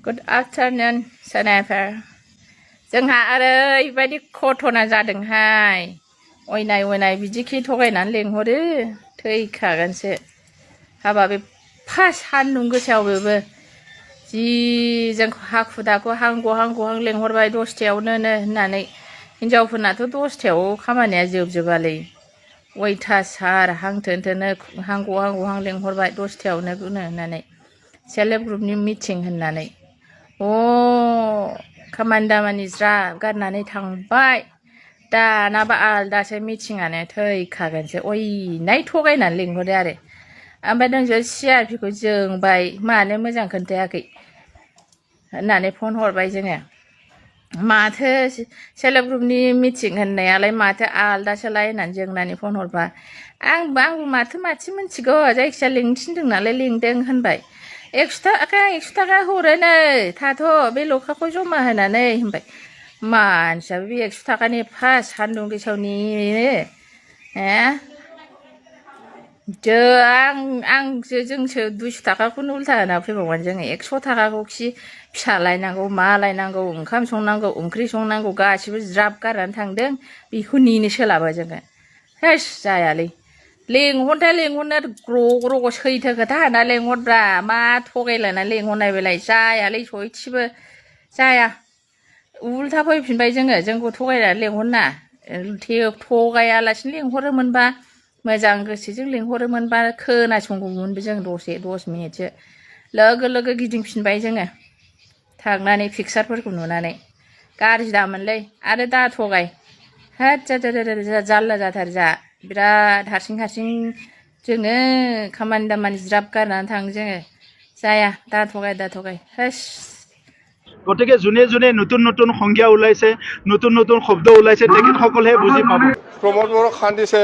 Good afternoon, Senator. जोंहा ओरैबायदि घटना जादोंहाय अयनाय बिदिखि थगायनानै लेंहरो थैखागोनसो हाबा बे सान्दुं गोसायाव बेबो जि जोंखौ हाखु दाखु हां लेंहरबाय 10थायावनो होननानै हिनजावफोरनाथ' 10थायाव खामानिया जोबजोबालै अयथासार हां थोनो हां लेंहरबाय 10थायावनो होननानै सेल्फ हेल्प ग्रुपनि मिटिं होननानै खामानि दामानि ज्राब गारनानै थांबाय दानाबा आलदासो मिटिंआनो थैखागोनसो अयनाय थगायनानै लिंहरो आरो ओमफ्राय नोंसोर CRP खौ जोंबाय मानो मोजां खोन्थायाखै होननानै फन हरबाय जोङो माथो सेल्फ हेल्प ग्रुपनि मिटिं होननायालाय माथो आलदासोलाय होननानै जोंनानै फन हरबा आंबो माथो मिथिगौ जायखिजाया लिंनो थिनदों नालाय लिंदों होनबाय 100 थाखा हरोनो थाथ' बे लखाखौ जमा होनानै होनबाय मानसियाबो बे 100 थाखानि सान्दुं गोसायावनि जोंसो 200 थाखाखौनो उल्था होना फैबावगोन जोङो 100 थाखाखौ फिसा लायनांगौ मा लायनांगौ ओंखाम संनांगौ ओंख्रि संनांगौ गासिबो ज्राब गारनानै थांदों बेखौ नेनो सोलाबा जोङो हेस जायालै लेंहरनो ग्र' सैथो खोथा होना लेंहरब्रा मा थगायलायना लेंहरनाय बेलाय जायालै सयथिबो जाया उल्था फैफिनबाय जोंखौ थगायनानै लेंहरना थगायालासिनो लेंहरोमोनबा मोजां गोसोजों लेंहरोमोनबा खोनासंगौमोनबो जों 10 मिनिटसो लोगो गिदिंफिनबाय जोङो थांनानै पिकचारफोरखौ नुनानै गाज्रि दामोनलै आरो दा थगाय होद जारला जाथार जा बिराद हारसिं जोङो खामानि दामानि ज्राब गारनानै थाङो जोङो जाया दा थगाय हेस গতিকে যোনে নতুন সংজ্ঞা ওলাইছে নতুন শব্দ ওলাইছে তেখেতসকলেহে বুজি পাব প্ৰমোদ বড়োক খান্দিছে